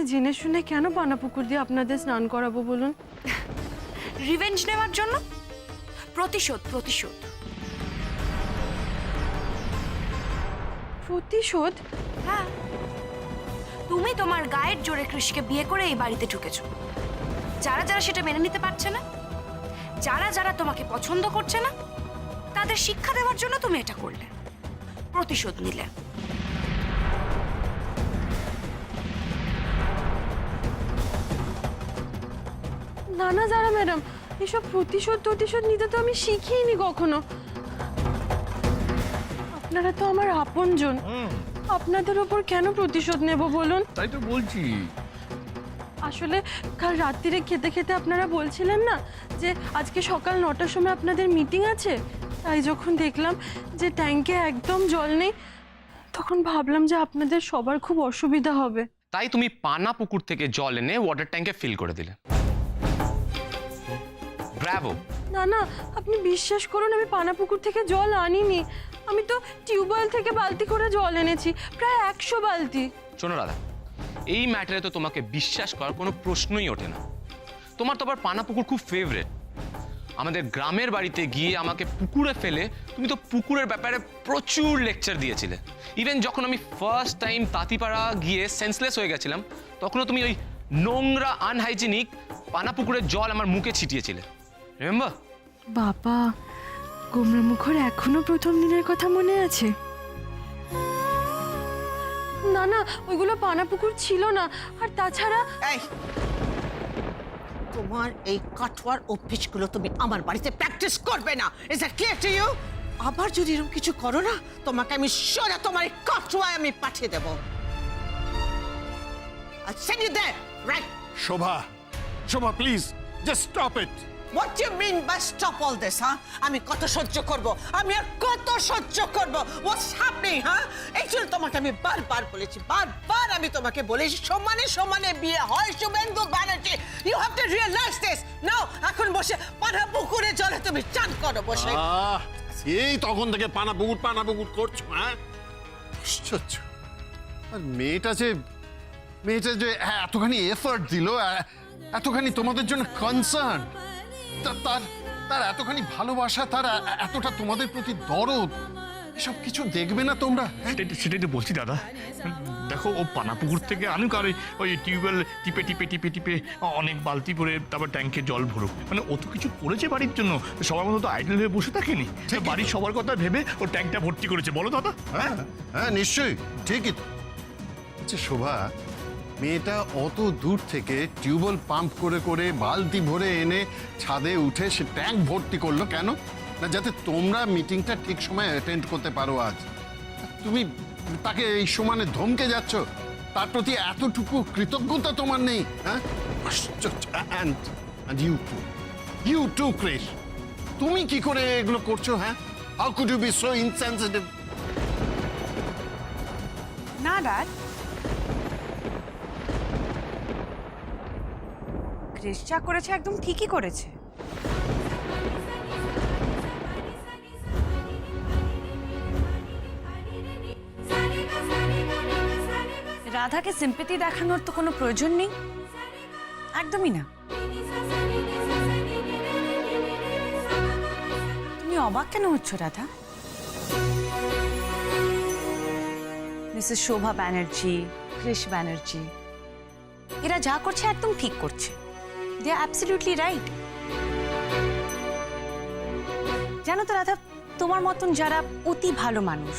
জেনে শুনে কেন পানা পুকুর দিয়ে আপনাদের স্নান করাবো বলুন? রিভেঞ্জ নেওয়ার জন্য। প্রতিশোধ প্রতিশোধ। প্রতিশোধ? হ্যাঁ, তুমি তোমার গায়ের জোরে কৃষকে বিয়ে করে এই বাড়িতে ঢুকেছো। যারা যারা সেটা মেনে নিতে পারছে না, যারা যারা তোমাকে পছন্দ করছে না, তাদের শিক্ষা দেওয়ার জন্য তুমি এটা করলে, প্রতিশোধ নিলে। না না যারা ম্যাডাম, এসব প্রতিশোধ নিতে তো আমি শিখিনি কখনো। আপনারা তো আমার আপনজন, আপনাদের ওপর কেন প্রতিশোধ নেব বলুন? তাই তো বলছি। আসলে কাল রাত্রিরে খেতে খেতে আপনারা বলছিলেন না যে আজকে সকাল 9টার সময় আপনাদের মিটিং আছে, তাই যখন দেখলাম যে ট্যাঙ্কে একদম জল নেই, তখন ভাবলাম যে আপনাদের সবার খুব অসুবিধা হবে। তাই তুমি পানা পুকুর থেকে জল এনে ওয়াটার ট্যাঙ্কে ফিল করে দিলে। ব্রাভো। না না, আপনি বিশ্বাস করুন, আমি পানা পুকুর থেকে জল আনিনি। আমি তো টিউবওয়েল থেকে বালতি করে জল এনেছি, প্রায় 100 বালতি। শোনো রাধা, এই ম্যাটারে তো তোমাকে বিশ্বাস করার কোনো প্রশ্নই ওঠে না। তোমার তো আবার পানা পুকুর খুব ফেভারিট। আমাদের গ্রামের বাড়িতে গিয়ে আমাকে পুকুরে ফেলে তুমি তো পুকুরের ব্যাপারে প্রচুর লেকচার দিয়েছিলে। ইভেন যখন আমি ফার্স্ট টাইম তাঁতিপাড়া গিয়ে সেন্সলেস হয়ে গেছিলাম, তখনও তুমি ওই নোংরা আনহাইজিনিক পানা পুকুরের জল আমার মুখে ছিটিয়েছিলে। রিমেম্বার? বাবা, গোমরা মুখর এখনো প্রথম দিনের কথা মনে আছে? না না, ওইগুলো পানা পুকুর ছিল না। আর তাছাড়া এই, তোমার এই কাঠওয়ার অভ্যেসগুলো তুমি আমার বাড়িতে প্র্যাকটিস করবে না। Is that clear to you? আবার যদি এরকম কিছু করো না, তোমাকে আমি সোজা তোমার এই কাঠওয়ায় আমি পাঠিয়ে দেবো। I'll send you there, right? Shobha please just stop it. What do you mean by stop all this, huh? আমি কত সহ্য করব? আমি আর কত সহ্য করব? What's happening, huh? এই জন্য তোমাকে আমি বারবার বলেছি, বারবার আমি তোমাকে বলেছি, সমানে সমানে বিয়ে হয় Suvendu Banerjee. You have to realize this. Now, এখন বসে পানা পুকুরে জলে তুমি চান করো বসে। এই তখন থেকে পানা পুকুর করছো, হ্যাঁ? আশ্চর্য। আর মেয়েটা যে এতখানি এফর্ট দিল, এতখানি তোমাদের জন্য কনসার্ন, তার এতখানি ভালোবাসা, তার এতটা তোমাদের প্রতি দরদ, এসব কিছু দেখবে না তোমরা? সেটাই তো বলছি দাদা। দেখো, ও পানাপুকুর থেকে আনুক আর ওই টিউবওয়েল টিপে টিপে টিপে টিপে অনেক বালতি করে তারপর ট্যাঙ্কে জল ভরুক, মানে ও তো কিছু করেছে বাড়ির জন্য। সবার মতো তো আইডল হয়ে বসে থাকেনি, বাড়ির সবার কথা ভেবে ও ট্যাঙ্কটা ভর্তি করেছে, বলো দাদা? হ্যাঁ নিশ্চয়ই, ঠিকই তো। আচ্ছা শোভা, মেয়েটা অত দূর থেকে টিউবওয়েল পাম্প করে করে বালতি ভরে এনে ছাদে উঠে সে ট্যাঙ্ক ভর্তি করলো কেন? না যাতে তোমরা মিটিংটা ঠিক সময় অ্যাটেন্ড করতে পারো। আজ তুমি তাকে এই সমানে ধমকে যাচ্ছ, তার প্রতি এতটুকু কৃতজ্ঞতা তোমার নেই? হ্যাঁ, ইউ টু ক্রিশ, তুমি কি করে এগুলো করছো? হ্যাঁ, how could you be so insensitive? না ড্যাড, ক্রিস যা করেছে একদম ঠিকই করেছে। রাধাকে সিম্পেথি দেখানোর তো কোনো প্রয়োজন নেই, একদমই না। তুমি অবাক কেন হচ্ছ রাধা? মিসেস শোভা ব্যানার্জি, ক্রিশ ব্যানার্জি, এরা যা করছে একদম ঠিক করছে। দে আর অ্যাবসলিউটলি রাইট। জানো তো রাধা, তোমার মতন যারা অতি ভালো মানুষ,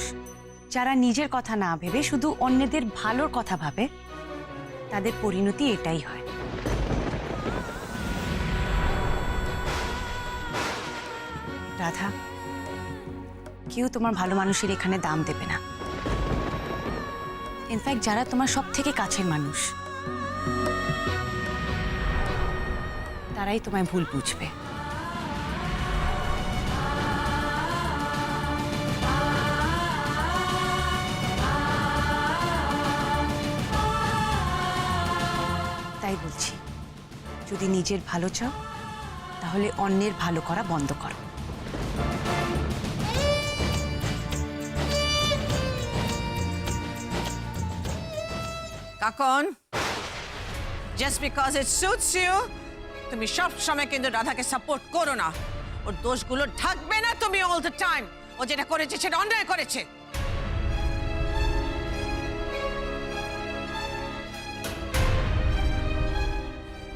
যারা নিজের কথা না ভেবে শুধু অন্যদের ভালোর কথা ভাবে, তাদের পরিণতি এটাই হয়। রাধা, কেউ তোমার ভালো মানুষের এখানে দাম দেবে না। ইনফ্যাক্ট যারা তোমার সব থেকে কাছের মানুষ, তারাই তোমায় ভুল বুঝবে। তাই বলছি, যদি নিজের ভালো চাও তাহলে অন্যের ভালো করা বন্ধ করো। Kakon, just because it suits you তুমি সব সময় কিন্তু রাধাকে সাপোর্ট করো না। ওর দোষগুলো ঢাকবে না তুমি অল দ্য টাইম। ও যেটা করেছে সেটা অন্যায় করেছে।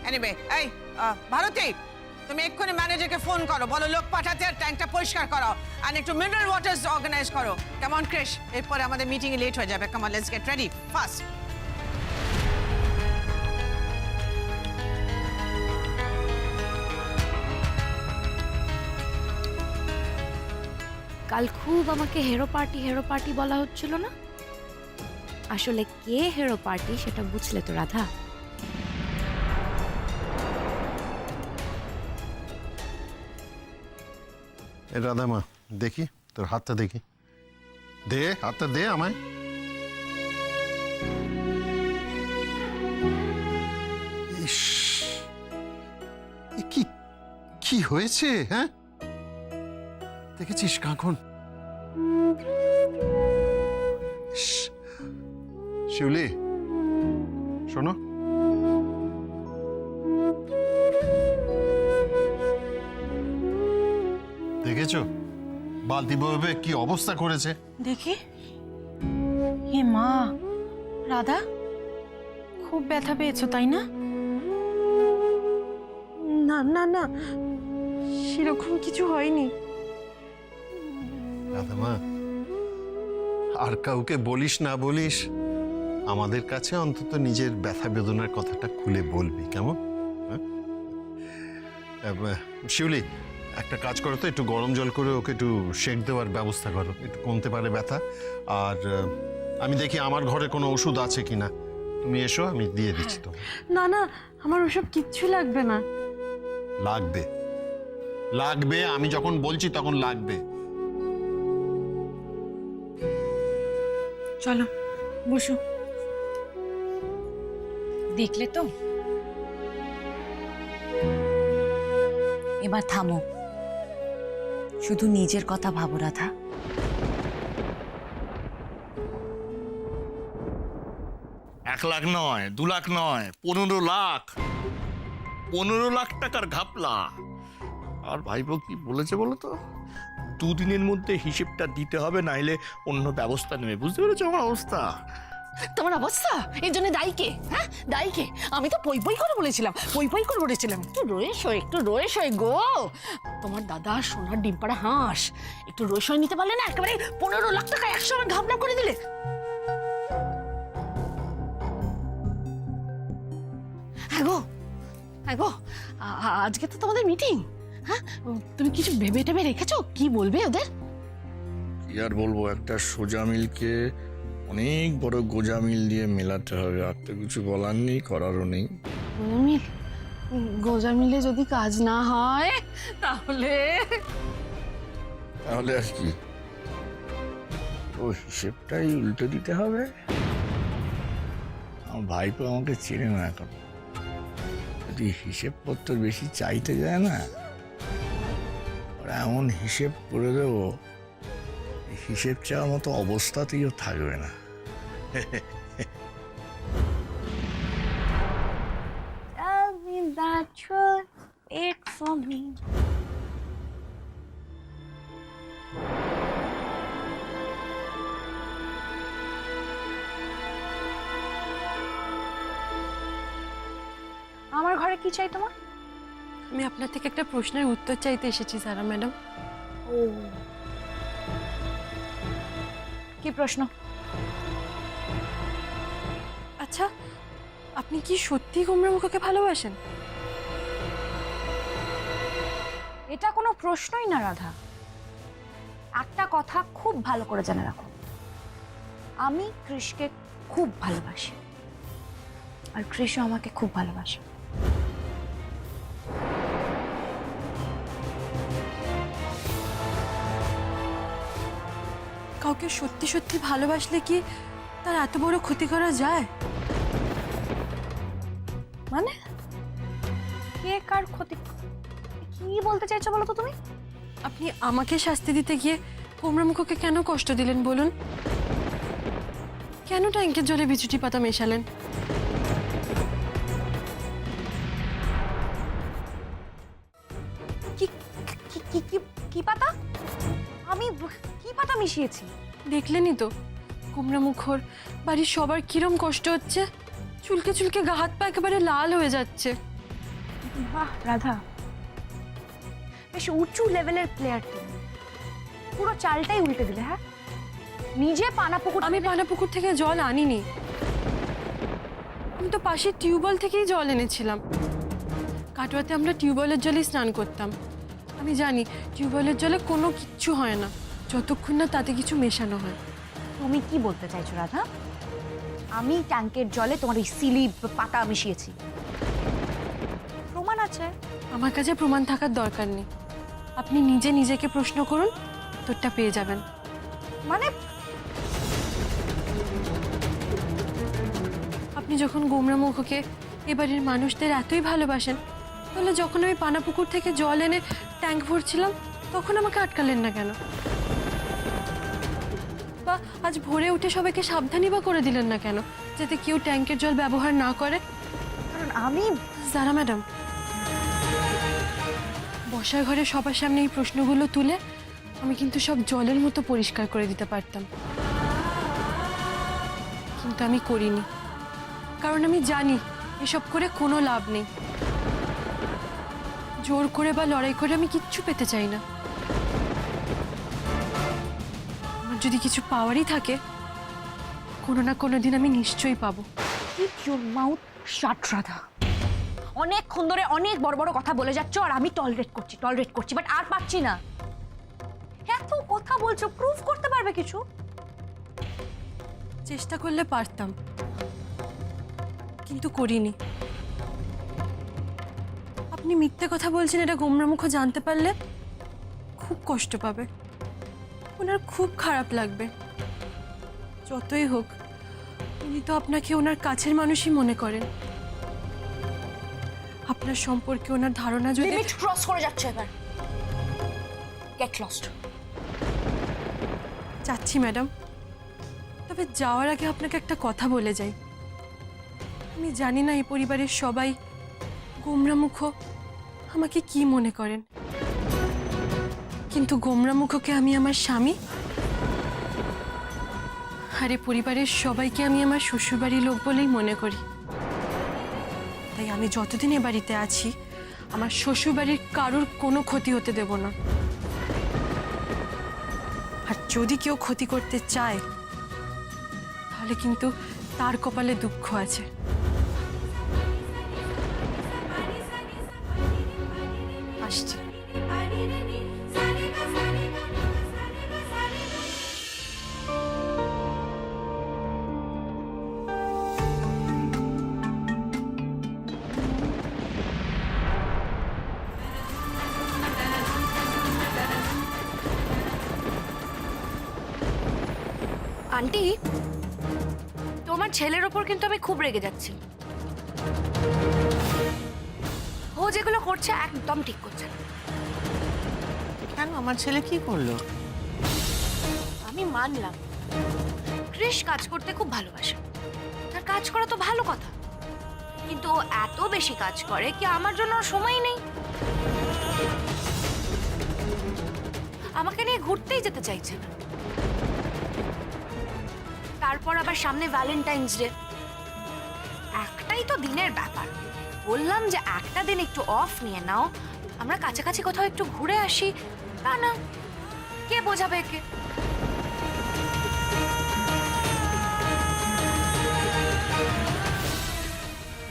এনিওয়ে, এই ভারতী, তুমি এক্ষুনি ম্যানেজারকে ফোন করো, বলো লোক পাঠাতে আর ট্যাঙ্কটা পরিষ্কার করো আর একটু মিনারেল ওয়াটার্স অর্গানাইজ করো। কেমন ক্রিশ? এরপরে আমাদের মিটিং এ লেট হয়ে যাবে। Come on, let's get ready fast. কাল খুব আমাকে হেরো পার্টি বলা হচ্ছিল না? আসলে কে হেরো পার্টি সেটা বুঝলে তো রাধা? এ রাধামা, দেখি তোর হাতটা দেখি। দে হাতটা, দে আমায়। ইস, এ কি কি হয়েছে? হ্যাঁ, দেখেছিস কাঁকন? ইস, শিউলি শোনো, দেখেছো বালতি বইবে কি অবস্থা করেছে? দেখি। হে মা, রাধা খুব ব্যথা পেয়েছো তাই না? না না না, সেরকম কিছু হয়নি। রাধামা, আর কাউকে বলিস না বলিস, আমাদের কাছে অন্তত নিজের ব্যথা বেদনার কথাটা খুলে বলবি, কেমন? হ্যাঁ? শিউলি, একটা কাজ করো তো, একটু গরম জল করে ওকে একটু সেঁক দেওয়ার ব্যবস্থা করো, একটু কমতে পারে ব্যথা। আর আমি দেখি আমার ঘরে কোনো ওষুধ আছে কিনা। তুমি এসো, আমি দিয়ে দিচ্ছি তো। না না, আমার ওসব কিচ্ছু লাগবে না। লাগবে, লাগবে, আমি যখন বলছি তখন লাগবে। চলো বসো। দেখলে তো, এবার থামো, শুধু নিজের কথা ভাবো রাধা। 1 লাখ নয়, 2 লাখ নয়, 15 লাখ, 15 লাখ টাকার ঘাপলা। আর ভাইপো কি বলেছে বলো তো? 2 দিনের মধ্যে হিসেবটা দিতে হবে, নাইলে অন্য ব্যবস্থা নেবে। বুঝতে পেরেছো আমার অবস্থা? তোমার অবস্থা এর জন্য দায়ী কে? হ্যাঁ, দায়ী কে? আমি তো পই পই করে বলেছিলাম, একটু রয়েস গো। তোমার দাদা সোনার ডিম পাড়া হাঁস, একটু রয়েস নিতে পারলে না? একেবারে 15 লাখ টাকা একসঙ্গে ঘাবলা করে দিলে। হ্যাঁ গো, আজকে তো তোমাদের মিটিং। হ্যাঁ, তুমি কিছু ভেবে টেবে রেখেছো? কি বলবে ওদের? কি আর বলবো, একটা সোজা মিলকে অনেক বড় গোজা মিল দিয়ে মেলাতে হবে। আর তো কিছু বলার নেই, করারও নেই। গোজা মিলে যদি কাজ না হয় তাহলে তাহলে আর কি, ও হিসেবটাই উল্টে দিতে হবে। আমার ভাইপো আমাকে চেনে না এখন, যদি হিসেবপত্র বেশি চাইতে যায় না, ওরা এমন হিসেব করে দেবো, হিসেব চাওয়ার মতো অবস্থাতেও থাকবে না। Tell me the truth, it's for me. আমার ঘরে কি চাই তোমার? আমি আপনার থেকে একটা প্রশ্নের উত্তর চাইতে এসেছি সারা ম্যাডাম। ও, কি প্রশ্ন? আচ্ছা, আপনি কি সত্যি কুমড়া মুখোকে ভালোবাসেন? এটা কোনো প্রশ্নই না রাধা। একটা কথা খুব ভালো করে জেনে রাখো, আমি কৃষকে খুব ভালোবাসি, আর কৃষও আমাকে খুব ভালোবাসে। কাউকে সত্যি সত্যি ভালোবাসলে কি তার এত বড় ক্ষতি করা যায়? মানে কে কার ক্ষতি? কি বলতে চাইছো বলো তো তুমি? আপনি আমাকে শাস্তি দিতে গিয়ে কুমড়া মুখোকে কেন কষ্ট দিলেন বলুন? কেন ট্যাঙ্কের জলে বিচুটি পাতা মেশালেন? মিশিয়েছি। দেখলেনই তো গোমরা মুখর বাড়ির সবার কিরম কষ্ট হচ্ছে, চুলকে চুলকে গা হাত পা একেবারে লাল হয়ে যাচ্ছে। বাহ রাধা, বেশ উঁচু লেভেলের প্লেয়ার তুমি, পুরো চালটাই উল্টে দিলে। হ্যাঁ, নিজে পানাপুকুর, আমি পানাপুকুর থেকে জল আনিনি, আমি তো পাশের টিউবওয়েল থেকেই জল এনেছিলাম। কাটোয়াতে আমরা টিউবওয়েলের জলেই স্নান করতাম। আমি জানি টিউবওয়েলের জলে কোনো কিচ্ছু হয় না যতক্ষণ না তাতে কিছু মেশানো হয়। তুমি কি বলতে চাইছো রাধা? আমি ট্যাঙ্কের জলে তোমার এই সিলি পাতা মিশিয়েছি, প্রমাণ আছে। আমার কাছে প্রমাণ থাকার দরকার নেই, আপনি নিজে নিজেকে প্রশ্ন করুন, উত্তরটা পেয়ে যাবেন। মানে আপনি যখন গোমরা মুখকে এবারের মানুষদের এতই ভালোবাসেন, তাহলে যখন আমি পানাপুকুর থেকে জল এনে ট্যাঙ্ক ভরছিলাম তখন আমাকে আটকালেন না কেন? বা আজ ভোরে উঠে সবাইকে সাবধানই বা করে দিলেন না কেন, যাতে কেউ ট্যাঙ্কের জল ব্যবহার না করে? কারণ আমি জারা ম্যাডাম, বসার ঘরে সবার সামনে এই প্রশ্নগুলো তুলে আমি কিন্তু সব জলের মতো পরিষ্কার করে দিতে পারতাম, কিন্তু আমি করিনি। কারণ আমি জানি এসব করে কোনো লাভ নেই। জোর করে বা লড়াই করে আমি কিচ্ছু পেতে চাই না। আমার যদি কিছু পাওয়ারই থাকে, কোনো না কোনো দিন আমি নিশ্চয়ই পাবো। কিপ ইউর মাউথ শাট রাধা। অনেকক্ষণ ধরে অনেক বড় বড় কথা বলে যাচ্ছ, আর আমি টলারেট করছি, বাট আর পারছি না। এত কথা বলছো, প্রুফ করতে পারবে কিছু? চেষ্টা করলে পারতাম, কিন্তু করিনি। আপনি মিথ্যে কথা বলছেন এটা গোমরামুখ জানতে পারলে খুব কষ্ট পাবে, ওনার খুব খারাপ লাগবে। যতই হোক উনি তো আপনাকে ওনার কাছের মানুষই মনে করেন। আপনার সম্পর্কে ওনার ধারণা যদি... লিমিট ক্রস করে যাচ্ছে এবার। Get lost. যাচ্ছি ম্যাডাম, তবে যাওয়ার আগে আপনাকে একটা কথা বলে যাই। আমি জানি না এই পরিবারের সবাই গোমরামুখ আমাকে কি মনে করেন, কিন্তু গোমরামুখকে আমি আমার স্বামী, আর এই পরিবারের সবাইকে আমি আমার শ্বশুরবাড়ির লোক বলেই মনে করি। তাই আমি যতদিন এ বাড়িতে আছি আমার শ্বশুরবাড়ির কারোর কোনো ক্ষতি হতে দেব না। আর যদি কেউ ক্ষতি করতে চায় তাহলে কিন্তু তার কপালে দুঃখ আছে। আসছি। আন্টি, তোমার ছেলের ওপর কিন্তু আমি খুব রেগে যাচ্ছি। ও যেগুলো করছে একদম ঠিক করছে না। কেন, আমার ছেলে কি করলো? আমি মানলাম কৃষ কাজ করতে খুব ভালোবাসে, তার কাজ করা তো ভালো কথা, কিন্তু ও এত বেশি কাজ করে কি আমার জন্য ওর সময় নেই। আমাকে নিয়ে ঘুরতেই যেতে চাইছে না। তারপর আবার সামনে ভ্যালেন্টাইন্স ডে, একটাই তো দিনের ব্যাপার। বললাম যে একটা দিন একটু অফ নিয়ে নাও, আমরা কাছাকাছি কোথাও একটু ঘুরে আসি। তা না, কে বোঝাবে একে?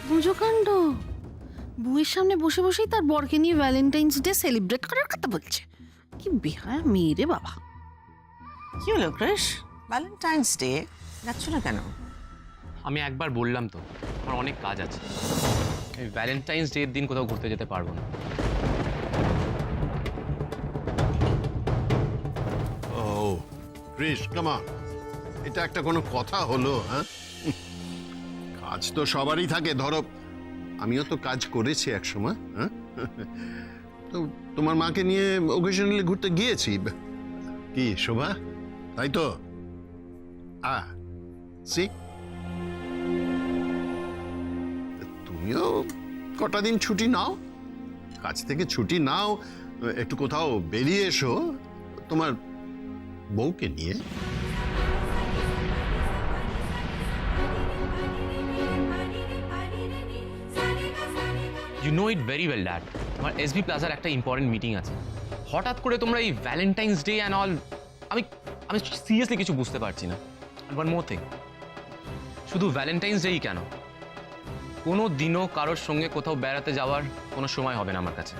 বুঝো কাণ্ড, বউয়ের সামনে বসে বসেই তার বরকে নিয়ে ভ্যালেন্টাইন্স ডে সেলিব্রেট করার কথা বলছে। কি বেহায়া মেয়ে রে বাবা। কি হলো ক্রিশ, ভ্যালেন্টাইন্স ডে যাচ্ছ না কেন? আমি একবার বললাম তো আমার অনেক কাজ আছে, আমি ভ্যালেন্টাইন্স ডের দিন কোথাও ঘুরতে যেতে পারবো না। ও ক্রিশ, কাম অন, এটা একটা কোনো কথা হলো? হ্যাঁ, কাজ তো সবারই থাকে। ধরো আমিও তো কাজ করেছি এক সময়। হ্যাঁ, তো তোমার মাকে নিয়ে ওকেশনালি ঘুরতে গিয়েছি। কি শোভা, তাই তো? সি, তুমিও কটা দিন ছুটি নাও, কাজ থেকে ছুটি নাও, একটু কোথাও বেরিয়ে এসো। তোমার বউকে নিয়ে। You know it very well dad, আমার এসবি প্লাজার একটা ইম্পর্টেন্ট মিটিং আছে। হঠাৎ করে তোমরা এই ভ্যালেন্টাইন্স ডে অ্যান্ড অল, আমি আমি সিরিয়াসলি কিছু বুঝতে পারছি না। ওয়ান মোর থিং, শুধু ভ্যালেন্টাইন্স ডেই কেন, কোনো দিনও কারোর সঙ্গে কোথাও বেড়াতে যাওয়ার কোনো সময় হবে না আমার কাছে।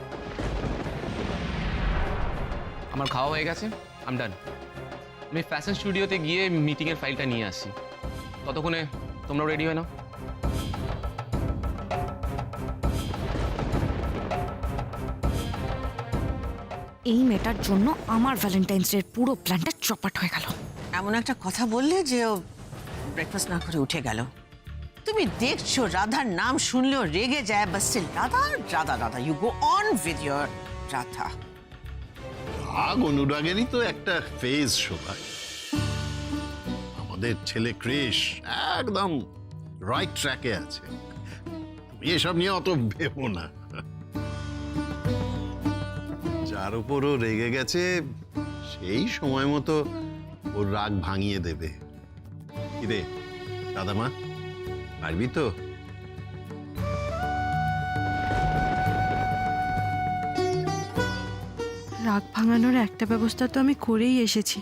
আমার খাওয়া হয়ে গেছে, আম ডান। আমি ফ্যাশন স্টুডিওতে গিয়ে মিটিংয়ের ফাইলটা নিয়ে আসছি, ততক্ষণে তোমরাও রেডি হয়ে নাও। এই মেয়েটার জন্য আমার ভ্যালেন্টাইন্স ডের পুরো প্ল্যানটা চপাট হয়ে গেল। এমন একটা কথা বললে যে ও ব্রেকফাস্ট না করে উঠে গেল। তুমি দেখছো রাধার নাম শুনলেও রেগে যায়, but still Radha Radha Radha, you go on with your Radha. রাগ অনুরাগেরই তো একটা ফেজ শোভা। আমাদের ছেলে ক্রিশ একদম রাইট ট্র্যাকে আছে, তুমি এসব নিয়ে অত ভেবো না। যার উপরও রেগে গেছে সেই সময় মতো ওর রাগ ভাঙিয়ে দেবে। কিরে দাদামা, পারবি তো? রাগ ভাঙানোর একটা ব্যবস্থা তো আমি করেই এসেছি।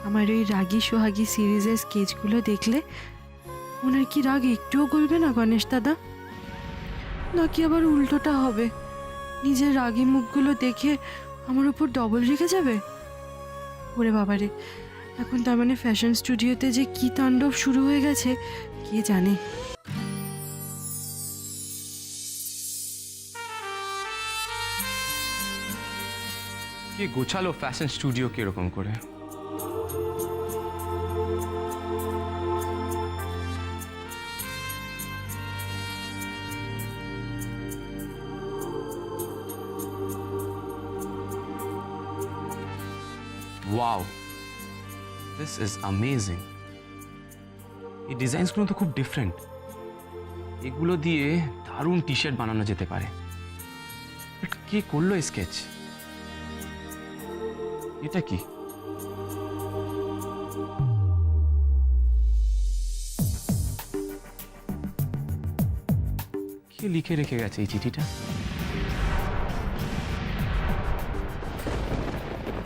আমার ওই রাগী সোহাগী সিরিজের স্কেচগুলো দেখলে ওনার কি রাগ একটুও গলবে না গণেশ দাদা? নাকি আবার উল্টোটা হবে, নিজের রাগী মুখগুলো দেখে আমার উপর ডবল রেখে যাবে? ওরে বাবারে, এখন তার মানে ফ্যাশন স্টুডিওতে যে কি তাণ্ডব শুরু হয়ে গেছে কে জানে। কে গোছালো ফ্যাশন স্টুডিও কিরকম করে? Wow, this is amazing. এই ডিজাইনসগুলো তো খুব ডিফারেন্ট। এগুলো দিয়ে দারুণ টি শার্ট বানানো যেতে পারে। বাট কে করলো স্কেচ? এটা কি? কে লিখে রেখে গেছে এই চিঠিটা?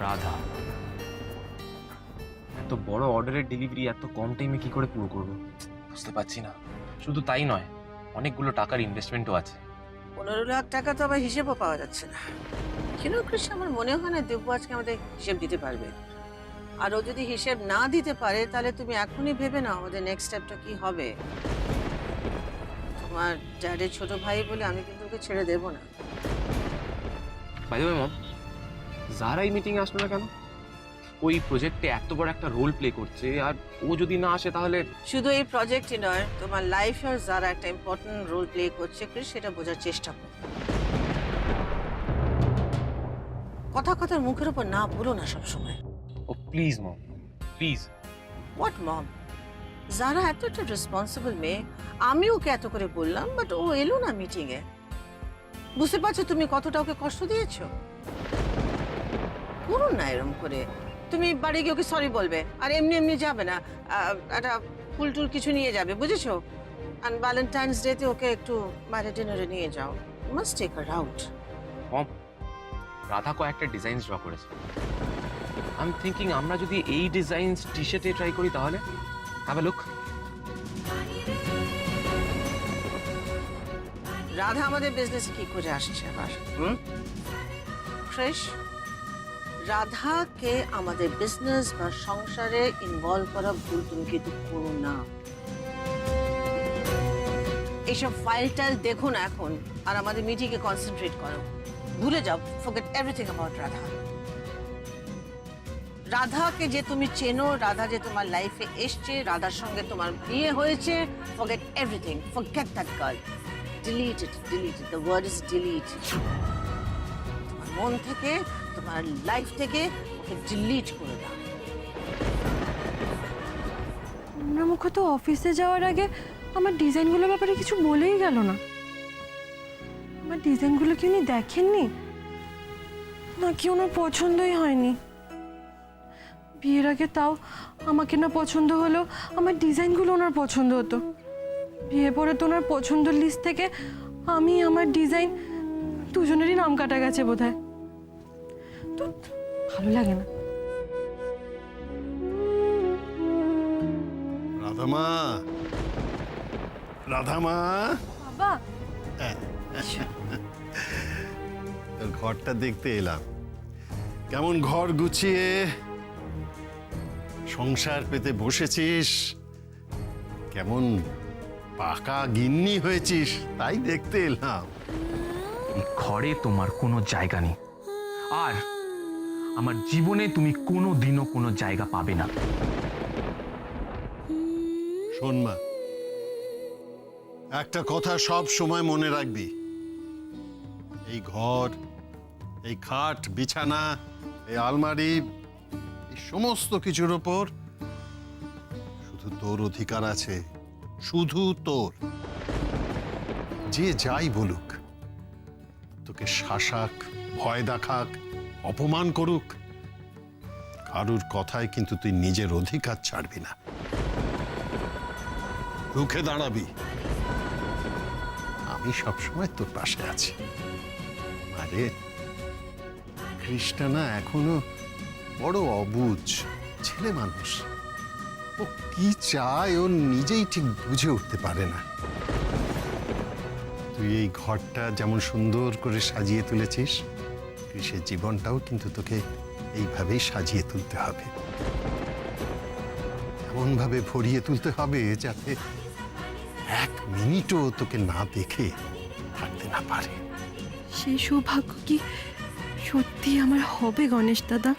রাধা। এত বড় অর্ডারের ডেলিভারি এত কম টাইমে কি করে পুরো করবো বুঝতে পারছি না। শুধু তাই নয়, অনেকগুলো টাকার ইনভেস্টমেন্টও আছে। 15 লাখ টাকা তো আবার হিসেবও পাওয়া যাচ্ছে না। কেন কৃষ্ণ, আমার মনে হয় না দেব্য আজকে আমাদের হিসেব দিতে পারবে। আর ও যদি হিসেব না দিতে পারে তাহলে তুমি এখনই ভেবে নাও আমাদের নেক্সট স্টেপটা কি হবে। তোমার ড্যাডের ছোট ভাই বলে আমি কিন্তু ওকে ছেড়ে দেবো না। বাই দ্য ওয়ে মম, যারা এই মিটিংয়ে আসলো না কেন? ওই প্রজেক্টে এত বড় একটা রোল প্লে করছে, আর ও যদি না আসে তাহলে? শুধু এই প্রজেক্টই নয়, তোমার লাইফের যারা একটা ইম্পর্টেন্ট রোল প্লে করছে কৃষ, সেটা বোঝার চেষ্টা করো। কথা কথার মুখের উপর না বলো না সবসময়। ও প্লিজ মম, প্লিজ। হোয়াট মম? যারা এত একটা রেসপন্সিবল মেয়ে, আমি ওকে এত করে বললাম, বাট ও এলো না মিটিং এ। বুঝতে পারছো তুমি কতটা ওকে কষ্ট দিয়েছো? করুন না এরম করে। তুমি বাড়ি গিয়ে ওকে সরি বলবে, আর এমনি এমনি যাবে না, একটা ফুল টুল কিছু নিয়ে যাবে, বুঝেছো? আর ভ্যালেন্টাইন্স ডে তে ওকে একটু বাইরে ডিনারে নিয়ে যাও। Must take her out. Mom, Radha কয়েকটা ডিজাইন ড্র করেছে। আই এম থিঙ্কিং আমরা যদি এই ডিজাইন টি শার্টে ট্রাই করি তাহলে? Have a look. রাধা আমাদের বিজনেসে কি করে আসছে আবার? ক্রিশ, রাধাকে আমাদের বিজনেস বা সংসারে ইনভলভ করা ভুল তুমি কিন্তু করো না। এইসব ফাইল-টাইল দেখো না এখন, আর আমাদের মিটিংয়ে কনসেন্ট্রেট করো। ভুলে যাও, ফরগেট এভরিথিং অ্যাবাউট রাধা। রাধাকে যে তুমি চেনো, রাধা যে তোমার লাইফে এসছে, রাধার সঙ্গে তোমার বিয়ে হয়েছে, forget everything, forget that girl. Delete it, delete it, the word is delete. তোমার মন থেকে, তোমার লাইফ থেকে ওকে ডিলিট করে দাও। মুখ তো অফিসে যাওয়ার আগে আমার ডিজাইনগুলোর ব্যাপারে কিছু বলেই গেল না। আমার ডিজাইনগুলো কি উনি দেখেননি, নাকি ওনার পছন্দই হয়নি? বিয়ের আগে তাও আমাকে না পছন্দ হলেও আমার ডিজাইনগুলো ওনার পছন্দ হতো। বিয়ে পরে তো ওনার পছন্দের লিস্ট থেকে আমি আমার ডিজাইন দুজনেরই নাম কাটা গেছে বোধহয়। তো ভালো লাগে না। রাধামা, রাধামা, বাবা, তোর ঘরটা দেখতে এলাম। কেমন ঘর গুছিয়ে সংসার পেতে বসেছিস, কেমন পাকা গিন্নি হয়েছিস তাই দেখতে এলাম। এই ঘরে তোমার কোনো জায়গা নেই, আর আমার জীবনে তুমি কোনো দিনও কোনো জায়গা পাবে না। শোন মা, একটা কথা সব সময় মনে রাখবি, এই ঘর, এই খাট, বিছানা, এই আলমারি, এই সমস্ত কিছুর ওপর শুধু তোর অধিকার আছে, শুধু তোর। যে যাই বলুক, তোকে শাসাক, ভয় দেখাক, অপমান করুক, কারুর কথায় কিন্তু তুই নিজের অধিকার ছাড়বি না, রুখে দাঁড়াবি। আমি সবসময় তোর পাশে আছি। আরে কৃষ্ণা না এখনো বড় অবুঝ ছেলে মানুষ, ও কি চায় ও নিজেই ঠিক বুঝে উঠতে পারে না। তুই এই ঘরটা যেমন সুন্দর করে সাজিয়ে তুলেছিস, কৃষের জীবনটাও কিন্তু তোকে এইভাবেই সাজিয়ে তুলতে হবে, এমনভাবে ভরিয়ে তুলতে হবে যাতে এক মিনিটও তোকে না দেখে থাকতে না পারে। সেই সৌভাগ্য কি সত্যি আমার হবে গণেশ দাদা?